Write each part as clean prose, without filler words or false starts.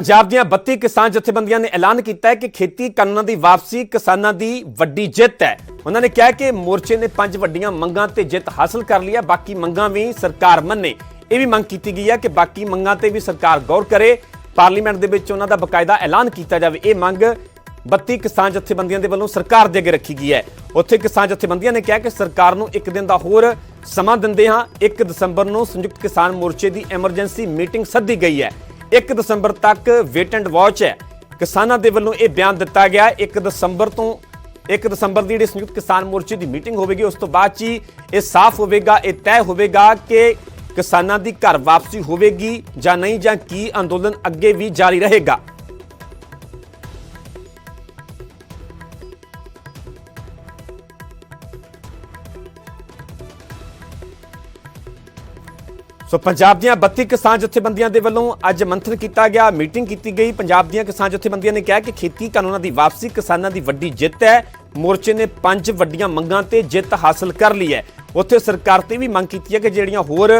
पंजाब ਦੀਆਂ 32 किसान जथेबंदियां ने ऐलान किया है कि खेती कानूनों की वापसी किसानों की वड्डी जित है। उन्होंने कहा कि मोर्चे ने 5 वड्डियां मंगां ते जित हासिल कर ली है। बाकी मंगां भी सरकार मन्ने। यह भी मंग की गई है कि बाकी मंगां ते भी सरकार गौर करे, पार्लीमेंट दे विच उन्हां दा बकायदा ऐलान किया जाए। यह मंग 32 किसान जथेबंदियां दे वल्लों सरकार दे अगे रखी गई है। उत्थे किसान जथेबंदियां ने कहा कि सरकार नूं एक दिन दा होर समा दिंदे हां। 1 दसंबर नूं संयुक्त किसान मोर्चे की एमरजेंसी मीटिंग सद्दी गई है। 1 दसंबर तक वेट एंड वॉच है। किसानों के वल्लों यह बयान दिता गया 1 दसंबर की जिहड़ी संयुक्त किसान मोर्चे की मीटिंग होगी, उस तो बाद ही यह साफ होगा, यह तय होगा कि किसानों की घर वापसी होगी या नहीं, या की अंदोलन अगे भी जारी रहेगा। सो पंजाब ਦੀਆਂ 32 किसान जथेबंदियां ਦੇ ਵੱਲੋਂ ਅੱਜ ਮੰਥਨ ਕੀਤਾ ਗਿਆ, ਮੀਟਿੰਗ ਕੀਤੀ ਗਈ। पंजाब ਦੀਆਂ किसान जथेबंदियां ने कहा कि खेती कानूनों की वापसी किसानों की वड्डी जित है। मोर्चे ने 5 वड्डियां मंगां ते जित हासिल कर ली है। उत्थे सरकार ते भी मंग की है कि ਜਿਹੜੀਆਂ होर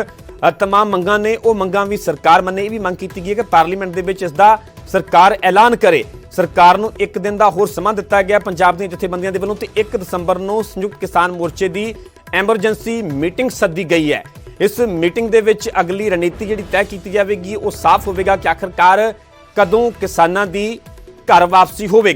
तमाम मंगां ने ਉਹ ਮੰਗਾਂ भी सरकार ਮੰਨੇ। ਇਹ ਵੀ ਮੰਗ ਕੀਤੀ ਗਈ ਹੈ कि पार्लीमेंट ਦੇ ਵਿੱਚ ਇਸ ਦਾ सरकार ऐलान करे। सरकार ਨੂੰ 1 दिन ਦਾ ਹੋਰ ਸਮਾਂ ਦਿੱਤਾ ਗਿਆ पंजाब ਦੀਆਂ ਜਥੇਬੰਦੀਆਂ ਦੇ ਵੱਲੋਂ ਤੇ 1 ਦਸੰਬਰ ਨੂੰ संयुक्त किसान मोर्चे की एमरजेंसी मीटिंग सद्दी गई है। इस मीटिंग दे विच अगली रणनीति जिहड़ी तय की जाएगी, वो साफ होगा कि आखिरकार कदों किसानों की घर वापसी होगी।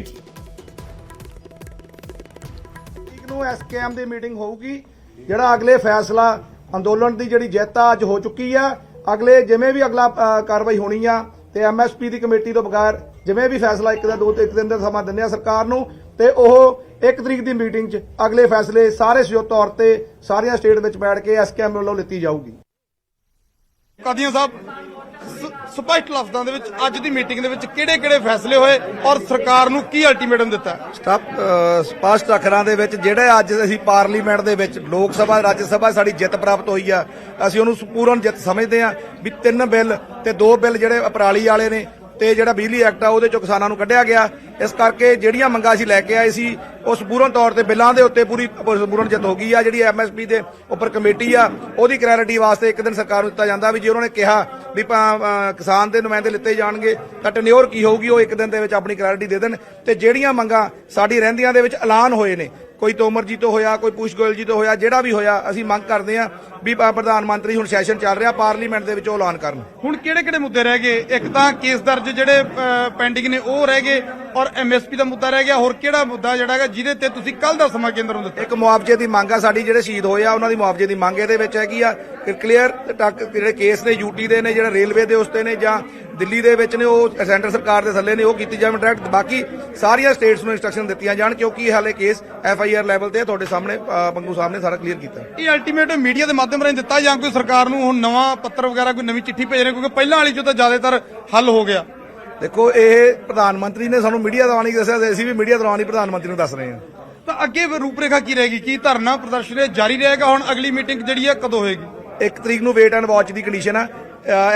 एसकेएम की मीटिंग होगी, जिहड़ा अगले फैसला अंदोलन की जिहड़ी जित अज हो चुकी है, अगले जिवें भी अगला कार्रवाई होनी है ते एमएसपी की कमेटी तो बगैर जिवें भी फैसला एक दिन का समा दिंदे सरकार नूं ते ओह 1 तरीक की मीटिंग च अगले फैसले सारे संयुक्त तौर पर सारिया स्टेट में बैठ के एसकेएम वालों लिੱਤੀ जाऊगी। ਕਾਦੀਆਂ ਸਾਹਿਬ ਸਪਸ਼ਟ ਲਫ਼ਜ਼ਾਂ ਦੇ ਵਿੱਚ ਅੱਜ ਦੀ ਮੀਟਿੰਗ ਦੇ ਵਿੱਚ ਕਿਹੜੇ-ਕਿਹੜੇ ਫੈਸਲੇ ਹੋਏ ਔਰ ਸਰਕਾਰ ਨੂੰ ਕੀ ਅਲਟੀਮੇਟਮ ਦਿੱਤਾ? ਸਪਸ਼ਟ ਅੱਖਰਾਂ ਦੇ ਵਿੱਚ ਜਿਹੜੇ ਅੱਜ ਅਸੀਂ ਪਾਰਲੀਮੈਂਟ ਦੇ ਵਿੱਚ ਲੋਕ ਸਭਾ ਰਾਜ ਸਭਾ ਸਾਡੀ ਜਿੱਤ ਪ੍ਰਾਪਤ ਹੋਈ ਆ, ਅਸੀਂ ਉਹਨੂੰ ਸੰਪੂਰਨ ਜਿੱਤ ਸਮਝਦੇ ਆ ਵੀ 3 ਬਿੱਲ ਤੇ 2 ਬਿੱਲ ਜਿਹੜੇ ਪਰਾਲੀ ਵਾਲੇ ਨੇ ਤੇ ਜਿਹੜਾ ਬਿਜਲੀ ਐਕਟ ਆ ਉਹਦੇ ਚੋਂ ਕਿਸਾਨਾਂ ਨੂੰ ਕੱਢਿਆ ਗਿਆ। ਇਸ ਕਰਕੇ ਜਿਹੜੀਆਂ ਮੰਗਾਂ ਅਸੀਂ ਲੈ ਕੇ ਆਏ ਸੀ ਉਹ ਸੰਪੂਰਨ ਤੌਰ ਤੇ ਬਿੱਲਾਂ ਦੇ ਉੱਤੇ ਪੂਰੀ ਸੰਪੂਰਨ ਜਿੱਤ ਹੋ ਗਈ ਆ। ਜਿਹੜੀ ਐਮਐਸਪੀ ਦੇ ਉੱਪਰ ਕਮੇਟੀ ਆ ਉਹਦੀ ਕਲੈਰਿਟੀ ਵਾਸਤੇ 1 ਦਿਨ ਸਰਕਾਰ ਨੂੰ ਦਿੱਤਾ ਜਾਂਦਾ ਵੀ ਜੇ ਉਹਨਾਂ ਨੇ ਕਿਹਾ ਵੀ ਕਿਸਾਨ ਦੇ ਨੁਮਾਇੰਦੇ ਲਿੱਤੇ ਜਾਣਗੇ ਤਾਂ ਟੈਨਿਓਰ ਕੀ ਹੋਊਗੀ, ਉਹ 1 ਦਿਨ ਦੇ ਵਿੱਚ ਆਪਣੀ ਕਲੈਰਿਟੀ ਦੇ ਦੇਣ। ਤੇ ਜਿਹੜੀਆਂ ਮੰਗਾਂ ਸਾਡੀ ਰਹਿੰਦੀਆਂ ਦੇ ਵਿੱਚ ਐਲਾਨ ਹੋਏ ਨੇ, ਕੋਈ ਤੋਮਰ ਜੀ ਤੋਂ ਹੋਇਆ, ਕੋਈ ਪੂਸ਼ ਗੋਇਲ ਜੀ ਤੋਂ ਹੋਇਆ, ਜਿਹੜਾ ਵੀ ਹੋਇਆ, ਅਸੀਂ ਮੰਗ ਕਰਦੇ ਹਾਂ ਵੀ ਪ੍ਰਧਾਨ ਮੰਤਰੀ ਹੁਣ ਸੈਸ਼ਨ ਚੱਲ ਰਿਹਾ ਪਾਰਲੀਮੈਂਟ ਦੇ ਵਿੱਚ ਉਹ ਐਲਾਨ ਕਰਨ। ਹੁਣ ਕਿਹੜੇ-ਕਿਹੜੇ ਮੁੱਦੇ ਰਹਿ ਗਏ? ਇੱਕ ਤਾਂ ਕੇਸ ਦਰਜ ਜਿਹੜੇ ਪੈਂਡਿੰਗ ਨੇ ਉਹ ਰਹਿ ਗਏ ਔਰ ਐਮਐਸਪੀ ਦਾ ਮੁੱਦਾ ਰਹਿ ਗਿਆ। ਹੋਰ ਕਿਹੜਾ ਮੁੱਦਾ ਜਿਹੜਾ ਹੈਗਾ ਜਿਹਦੇ ਤੇ ਤੁਸੀਂ ਕੱਲ ਦਾ ਸਮਾਂ ਕੇਂਦਰ ਨੂੰ ਦਿੱਤਾ? ਇੱਕ ਮੁਆਵਜ਼ੇ ਦੀ ਮੰਗ ਆ ਸਾਡੀ, ਜਿਹੜੇ ਸ਼ਹੀਦ ਹੋਏ ਆ ਉਹਨਾਂ ਦੀ ਮੁਆਵਜ਼ੇ ਦੀ ਮੰਗ ਇਹਦੇ ਵਿੱਚ ਹੈਗੀ ਆ। ਕਲੀਅਰ ਜਿਹੜੇ ਕੇਸ ਨੇ ਯੂਟੀ ਦੇ ਨੇ, ਜਿਹੜੇ ਰੇਲਵੇ ਦੇ ਉਸਤੇ ਨੇ ਜਾਂ ਦਿੱਲੀ ਦੇ ਵਿੱਚ ਨੇ, ਉਹ ਸੈਂਟਰ ਸਰਕਾਰ ਦੇ ਥੱਲੇ ਨੇ, ਉਹ ਕੀਤੀ ਜਾਵੇ ਡਾਇਰੈਕਟ। ਬਾਕੀ ਸਾਰੀਆਂ ਸਟੇਟਸ ਨੂੰ ਇੰਸਟਰਕਸ਼ਨ ਦਿੱਤੀਆਂ ਜਾਣ ਕਿਉਂਕਿ ਹਾਲੇ ਕੇਸ ਐਫਆਈਆਰ ਲੈਵਲ ਤੇ ਤੁਹਾਡੇ ਸਾਹਮਣੇ ਪੰਗੂ ਸਾਹਿਬ ਨੇ ਸਾਰਾ ਕਲੀਅਰ ਕੀਤਾ। ਇਹ ਅਲਟੀਮੇਟਮ ਮੀਡੀਆ ਦੇ ਮਾਧਿਅਮ ਰਾਹੀਂ ਦਿੱਤਾ ਜਾਂ ਕੋਈ ਸਰਕਾਰ ਨੂੰ ਹੁਣ ਨਵਾਂ ਪੱਤਰ ਵਗੈਰਾ ਕੋਈ ਨਵੀਂ ਚਿੱਠੀ ਭੇਜ ਰਹੇ? ਕਿਉਂਕਿ ਪਹਿਲਾਂ ਵਾਲੀ ਚੋਂ ਤਾਂ ਜ਼ਿਆਦਾਤਰ ਹੱਲ ਹੋ ਗਿਆ। ਦੇਖੋ, ਇਹ ਪ੍ਰਧਾਨ ਮੰਤਰੀ ਨੇ ਸਾਨੂੰ ਮੀਡੀਆ ਦੌਰਾਨ ਹੀ ਦੱਸਿਆ ਤੇ ਅਸੀਂ ਵੀ ਮੀਡੀਆ ਦੌਰਾਨ ਹੀ ਪ੍ਰਧਾਨ ਮੰਤਰੀ ਨੂੰ ਦੱਸ ਰਹੇ ਹਾਂ। ਤਾਂ ਅੱਗੇ ਰੂਪਰੇਖਾ ਕੀ ਰਹੇਗੀ? ਕੀ ਧਰਨਾ ਪ੍ਰਦਰਸ਼ਨ ਜਾਰੀ ਰਹੇਗਾ? ਹੁਣ ਅਗਲੀ ਮੀਟਿੰਗ ਜਿਹੜੀ ਹੈ ਕਦੋਂ ਹੋਏਗੀ? 1 ਤਰੀਕ ਨੂੰ wait and watch the condition ਆ।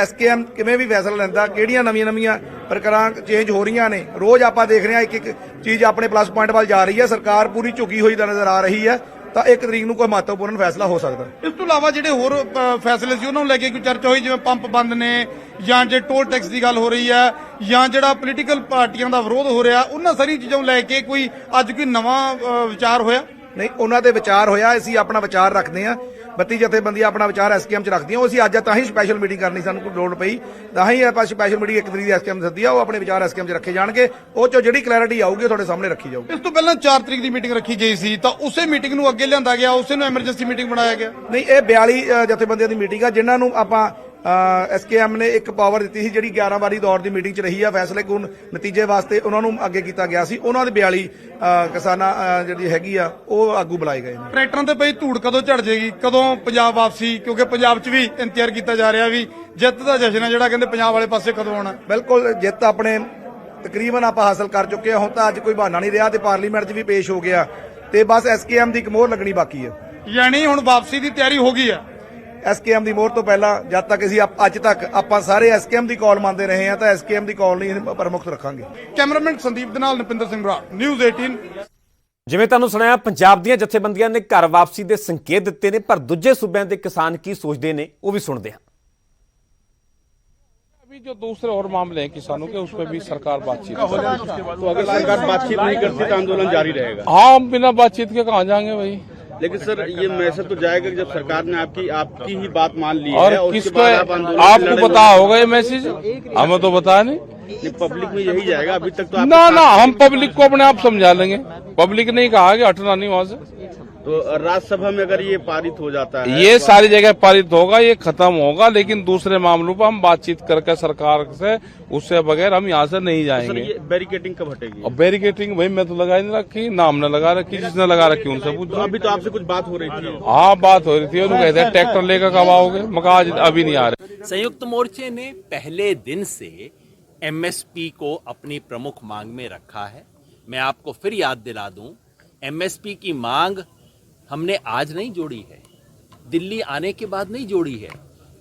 ਐਸਕੇਐਮ ਕਿਵੇਂ ਵੀ ਫੈਸਲਾ ਲੈਂਦਾ, ਕਿਹੜੀਆਂ ਨਵੀਆਂ ਪ੍ਰਕਾਰਾਂ ਚੇਂਜ ਹੋ ਰਹੀਆਂ ਨੇ, ਰੋਜ਼ ਆਪਾਂ ਦੇਖ ਰਹੇ ਹਾਂ ਇੱਕ ਚੀਜ਼ ਆਪਣੇ ਪਲੱਸ ਪੁਆਇੰਟ ਵੱਲ ਜਾ ਰਹੀ ਹੈ। ਸਰਕਾਰ ਪੂਰੀ ਝੁਕੀ ਹੋਈ ਨਜ਼ਰ ਆ ਰਹੀ ਹੈ, ਤਾਂ 1 ਤਰੀਕ ਨੂੰ ਕੋਈ ਮਹੱਤਵਪੂਰਨ ਫੈਸਲਾ ਹੋ ਸਕਦਾ। ਇਸ ਤੋਂ ਇਲਾਵਾ ਜਿਹੜੇ ਹੋਰ ਫੈਸਲੇ ਸੀ ਉਹਨਾਂ ਨੂੰ ਲੈ ਕੇ ਕੋਈ ਚਰਚਾ ਹੋਈ, ਜਿਵੇਂ ਪੰਪ ਬੰਦ ਨੇ ਜਾਂ ਜੇ ਟੋਲ ਟੈਕਸ ਦੀ ਗੱਲ ਹੋ ਰਹੀ ਹੈ ਜਾਂ ਜਿਹੜਾ ਪੋਲੀਟੀਕਲ ਪਾਰਟੀਆਂ ਦਾ ਵਿਰੋਧ ਹੋ ਰਿਹਾ, ਉਹਨਾਂ ਸਾਰੀਆਂ ਚੀਜ਼ਾਂ ਨੂੰ ਲੈ ਕੇ ਕੋਈ ਅੱਜ ਕੋਈ ਨਵਾਂ ਵਿਚਾਰ ਹੋਇਆ? ਨਹੀਂ, ਉਹਨਾਂ ਦੇ ਵਿਚਾਰ ਹੋਇਆ। ਅਸੀਂ ਆਪਣਾ ਵਿਚਾਰ ਰੱਖਦੇ ਹਾਂ। 32 ਜਥੇਬੰਦੀਆਂ ਆਪਣਾ ਵਿਚਾਰ ਐਸਕੇਐਮ 'ਚ ਰੱਖਦੀਆਂ। ਉਹ ਅਸੀਂ ਅੱਜ ਤਾਂ ਹੀ ਸਪੈਸ਼ਲ ਮੀਟਿੰਗ ਕਰਨੀ ਸਾਨੂੰ ਕੋਈ ਲੋੜ ਪਈ, ਤਾਂ ਹੀ ਆਪਾਂ ਸਪੈਸ਼ਲ ਮੀਟਿੰਗ 1 ਤਰੀਕ ਦੀ ਐਸਕੇਐਮ ਸੱਦੀ ਆ। ਉਹ ਆਪਣੇ ਵਿਚਾਰ ਐਸਕੇਐਮ 'ਚ ਰੱਖੇ ਜਾਣਗੇ, ਉਹ 'ਚੋਂ ਜਿਹੜੀ ਕਲੈਰਿਟੀ ਆਊਗੀ ਤੁਹਾਡੇ ਸਾਹਮਣੇ ਰੱਖੀ ਜਾਊਗੀ। ਇਸ ਤੋਂ ਪਹਿਲਾਂ 4 ਤਰੀਕ ਦੀ ਮੀਟਿੰਗ ਰੱਖੀ ਗਈ ਸੀ, ਤਾਂ ਉਸੇ ਮੀਟਿੰਗ ਨੂੰ ਅੱਗੇ ਲਿਆਂਦਾ ਗਿਆ, ਉਸੇ ਨੂੰ ਐਮਰਜੈਂਸੀ ਮੀਟਿੰਗ ਬਣਾਇਆ ਗਿਆ। ਨਹੀਂ, ਇਹ 42 ਜਥੇਬੰਦੀਆਂ ਦੀ ਮੀਟਿੰਗ ਆ ਜਿਨ੍ਹਾਂ ਨੂੰ ਆਪਾਂ ਐਸਕੇਐਮ ਨੇ ਇੱਕ ਪਾਵਰ ਦਿੱਤੀ ਸੀ, ਜਿਹੜੀ 11 ਵਾਰੀ ਦੌਰ ਦੀ ਮੀਟਿੰਗ 'ਚ ਰਹੀ ਆ। ਫੈਸਲੇ ਕੋਣ ਨਤੀਜੇ ਵਾਸਤੇ ਉਹਨਾਂ ਨੂੰ ਅੱਗੇ ਕੀਤਾ ਗਿਆ ਸੀ। ਉਹਨਾਂ ਦੇ 42 ਕਿਸਾਨਾਂ ਜਿਹੜੀ ਹੈਗੀ ਆ ਉਹ ਆਗੂ ਬੁਲਾਏ ਗਏ ਨੇ। ਟਰੈਕਟਰਾਂ ਤੇ ਪਈ ਧੂੜ ਕਦੋਂ ਝੜ ਜਾਏਗੀ? ਕਦੋਂ ਪੰਜਾਬ ਵਾਪਸੀ? ਕਿਉਂਕਿ ਪੰਜਾਬ 'ਚ ਵੀ ਇੰਤਜ਼ਾਰ ਕੀਤਾ ਜਾ ਰਿਹਾ ਵੀ ਜਿੱਤ ਦਾ ਜਸ਼ਨ ਹੈ ਜਿਹੜਾ ਕਹਿੰਦੇ ਪੰਜਾਬ ਵਾਲੇ ਪਾਸੇ ਕਦੋਂ ਆਉਣਾ? ਬਿਲਕੁਲ, ਜਿੱਤ ਆਪਣੇ ਤਕਰੀਬਨ ਆਪਾਂ ਹਾਸਲ ਕਰ ਚੁੱਕੇ ਹਾਂ। ਹੁਣ ਤਾਂ ਅੱਜ ਕੋਈ ਬਹਾਨਾ ਨਹੀਂ ਰਿਹਾ ਤੇ ਪਾਰਲੀਮੈਂਟ 'ਚ ਵੀ ਪੇਸ਼ ਹੋ ਗਿਆ ਤੇ ਬਸ ਐਸਕੇਐਮ ਦੀ ਇੱਕ ਮੋਹਰ ਲੱਗਣੀ ਬਾਕੀ ਹੈ। ਯਾਨੀ ਹੁਣ ਵਾਪਸੀ ਦੀ ਤਿਆਰੀ ਹੋ ਗਈ ਹੈ। ਐਸਕੇਐਮ ਦੀ ਮੋਹਰ ਤੋਂ ਪਹਿਲਾਂ ਜਦ ਤੱਕ ਅਸੀਂ ਅੱਜ ਤੱਕ ਆਪਾਂ ਸਾਰੇ ਐਸਕੇਐਮ ਦੀ ਕਾਲ ਮੰਨਦੇ ਰਹੇ ਹਾਂ ਤਾਂ ਐਸਕੇਐਮ ਦੀ ਕਾਲ ਨਹੀਂ ਪ੍ਰਮੁੱਖ ਰੱਖਾਂਗੇ। ਕੈਮਰਾਮੈਨ ਸੰਦੀਪ ਦੇ ਨਾਲ ਨਪਿੰਦਰ ਸਿੰਘ ਬਰਾੜ, ਨਿਊਜ਼ 18। ਜਿਵੇਂ ਤੁਹਾਨੂੰ ਸੁਣਾਇਆ, ਪੰਜਾਬ ਦੀਆਂ ਜਥੇਬੰਦੀਆਂ ਨੇ ਘਰ ਵਾਪਸੀ ਦੇ ਸੰਕੇਤ ਦਿੱਤੇ ਨੇ, ਪਰ ਦੂਜੇ ਸੂਬਿਆਂ ਦੇ ਕਿਸਾਨ ਕੀ ਸੋਚਦੇ ਨੇ ਉਹ ਵੀ ਸੁਣਦੇ ਹਾਂ। अभी जो दूसरे और मामले हैं किसानों के, उस पर भी सरकार बातचीत तो अगर सरकार बातचीत नहीं करती तो आंदोलन जारी रहेगा। हाँ, हम बिना बातचीत के कहाँ जाएंगे भाई। लेकिन सर ये मैसेज तो जाएगा कि जब सरकार ने आपकी ही बात मान ली है और उसके किसको बाद आप आंदोलन आपको पता होगा ये मैसेज, हमें तो बताया नहीं। पब्लिक में यही जाएगा। अभी तक तो आप ना हम पब्लिक को अपने आप समझा लेंगे। पब्लिक ने कहा कि हटना नहीं वहाँ से। तो राज्यसभा में अगर ये पारित हो जाता है, ये सारी जगह पारित होगा, ये खत्म होगा, लेकिन दूसरे मामलों पर हम बातचीत करके सरकार से, उससे बगैर हम यहाँ से नहीं सर जाएंगे। ये बैरिकेटिंग कब हटेगी? और बैरिकेटिंग भाई मैं तो लगा ही नहीं रखी, ना हमने लगा रखी, जिसने लगा रखी उनसे पूछ। तो अभी तो आपसे कुछ बात हो रही थी। हाँ, बात हो रही थी। उन्होंने कहते हैं ट्रैक्टर लेकर कब आओगे, मगर आज अभी नहीं आ रहे। संयुक्त मोर्चे ने पहले दिन से एमएसपी को अपनी प्रमुख मांग में रखा है। मैं आपको फिर याद दिला दूं, एमएसपी की मांग हमने आज नहीं जोड़ी है, दिल्ली आने के बाद नहीं जोड़ी है।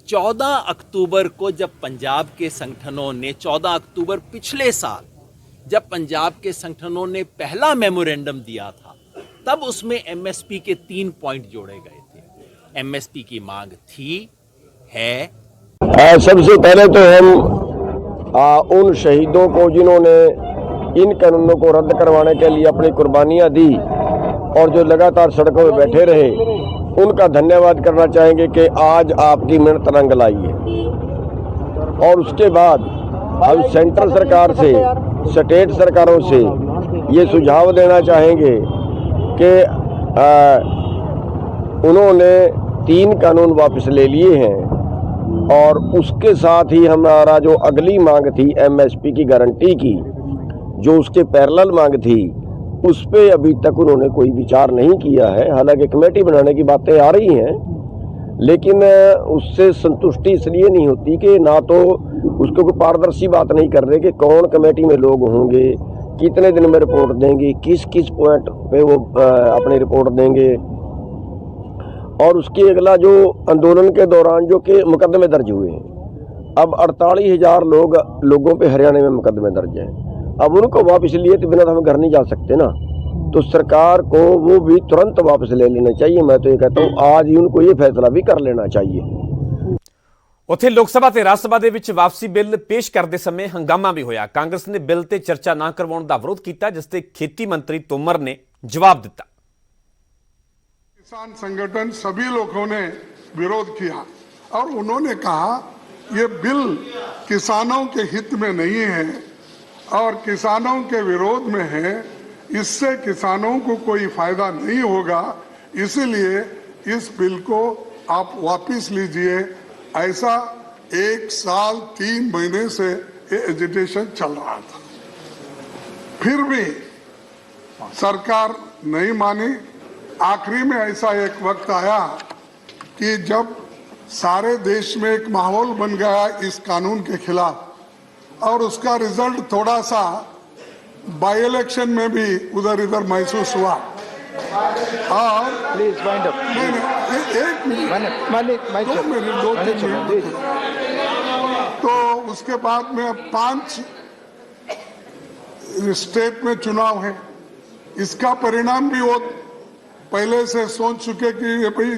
14 अक्टूबर को जब पंजाब के संगठनों ने 14 अक्टूबर पिछले साल जब पंजाब के संगठनों ने पहला मेमोरेंडम दिया था, तब उसमें एमएसपी के 3 पॉइंट जोड़े गए थे। एमएसपी की मांग थी, है। सबसे पहले तो हम उन शहीदों को जिन्होंने इन कानूनों को रद्द करवाने के लिए अपनी कुर्बानियां दी और जो लगातार सड़कों में बैठे रहे, उनका धन्यवाद करना चाहेंगे कि आज आपकी मेहनत रंग लाई है। और उसके बाद हम सेंट्रल सरकार से, स्टेट सरकारों से ये सुझाव देना चाहेंगे कि उन्होंने 3 कानून वापस ले लिए हैं और उसके साथ ही हमारा जो अगली मांग थी एमएसपी की गारंटी की, जो उसके पैरेलल मांग थी, उस पे अभी तक उन्होंने कोई विचार नहीं किया है। हालांकि कमेटी बनाने की बातें आ रही हैं, लेकिन उससे संतुष्टि इसलिए नहीं होती कि ना तो उसको कोई पारदर्शी बात नहीं कर रहे कि कौन कमेटी में लोग होंगे, कितने दिन में रिपोर्ट देंगे, किस किस पॉइंट पे वो अपनी रिपोर्ट देंगे। और उसके अगला जो आंदोलन के दौरान जो कि मुकदमे दर्ज हुए हैं, अब 48,000 लोगों पे हरियाणा में मुकदमे दर्ज हैं। अब उनको वापस लिए तो बिना तो हम घर नहीं जा सकते ना, तो सरकार को वो भी तुरंत वापस ले लेना चाहिए। मैं तो ये कहता हूँ आज ही उनको ये फैसला भी कर लेना चाहिए। ਉੱਥੇ ਲੋਕ ਸਭਾ ਤੇ ਰਾਜ ਸਭਾ ਦੇ ਵਿੱਚ ਵਾਪਸੀ ਬਿੱਲ ਪੇਸ਼ ਕਰਦੇ ਸਮੇਂ ਹੰਗਾਮਾ ਵੀ ਹੋਇਆ। ਕਾਂਗਰਸ ਨੇ ਬਿੱਲ ਤੇ ਚਰਚਾ ਨਾ ਕਰਵਾਉਣ ਦਾ ਵਿਰੋਧ ਕੀਤਾ, ਜਿਸ ਤੇ ਖੇਤੀ ਮੰਤਰੀ ਤੋਮਰ ਨੇ जवाब दिता। किसान संगठन सभी लोगों ने विरोध किया और उन्होंने कहा ये बिल किसानों के हित में नहीं है और किसानों के विरोध में है, इससे किसानों को कोई फायदा नहीं होगा, इसलिए इस बिल को आप वापस लीजिए। ऐसा 1 साल 3 महीने से ये एजिटेशन चल रहा था, फिर भी सरकार नहीं मानी। आखिरी में ऐसा एक वक्त आया कि जब सारे देश में एक माहौल बन गया इस कानून के खिलाफ और उसका रिजल्ट थोड़ा सा बाई इलेक्शन में भी उधर इधर महसूस हुआ। और प्लीज वाइंड अप। एक मिनट, 2 मिनट। तो उसके बाद में अब 5 स्टेट में चुनाव है, इसका परिणाम भी वो पहले से सोच चुके कि ये भाई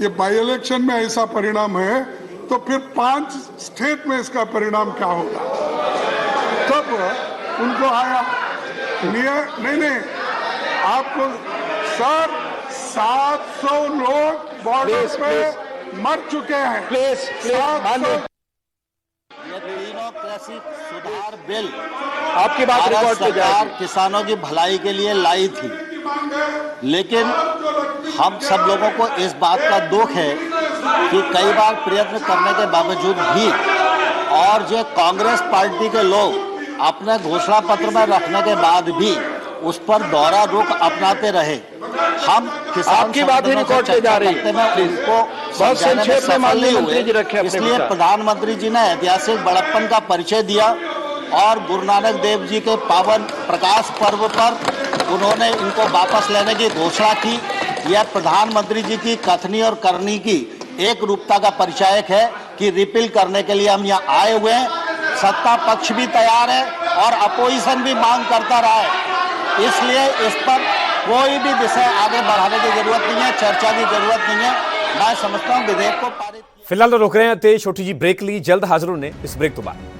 ये बाई इलेक्शन में ऐसा परिणाम है तो फिर 5 स्टेट में इसका परिणाम क्या होगा। तब उनको आया नहीं आपको सर 700 लोग बॉर्डर पे मर चुके हैं। प्लीज ये तीनों कृषि सुधार बिल आपकी बात रिकॉर्ड पे सरकार किसानों की भलाई के लिए लाई थी, लेकिन हम सब लोगों को इस बात का दुख है कि कई बार प्रयत्न करने के बावजूद भी और जो कांग्रेस पार्टी के लोग अपने घोषणा पत्र में रखने के बाद भी उस पर दोहरा रुख अपनाते रहे। हम किसान आपकी बात ही रिकॉर्ड पे जा रही है, उनको बहुत संक्षेप में माननीय मंत्री जी रखे अपने इसलिए विचार। प्रधानमंत्री जी ने ऐतिहासिक बड़प्पन का परिचय दिया और गुरु नानक देव जी के पावन प्रकाश पर्व पर उन्होंने इनको वापस लेने की घोषणा की। यह प्रधानमंत्री जी की कथनी और करनी की एक रूपता का परिचायक है कि रिपील करने के लिए हम यहाँ आए हुए हैं। सत्ता पक्ष भी तैयार है और अपोजिशन भी मांग करता रहा है, इसलिए इस पर कोई भी विषय आगे बढ़ाने की जरूरत नहीं है, चर्चा की जरूरत नहीं है। मैं समझता हूँ विधेयक को पारित फिलहाल रोक रहे हैं ते छोटी जी ब्रेक ली, जल्द हाजिर होने इस ब्रेक तो बाद।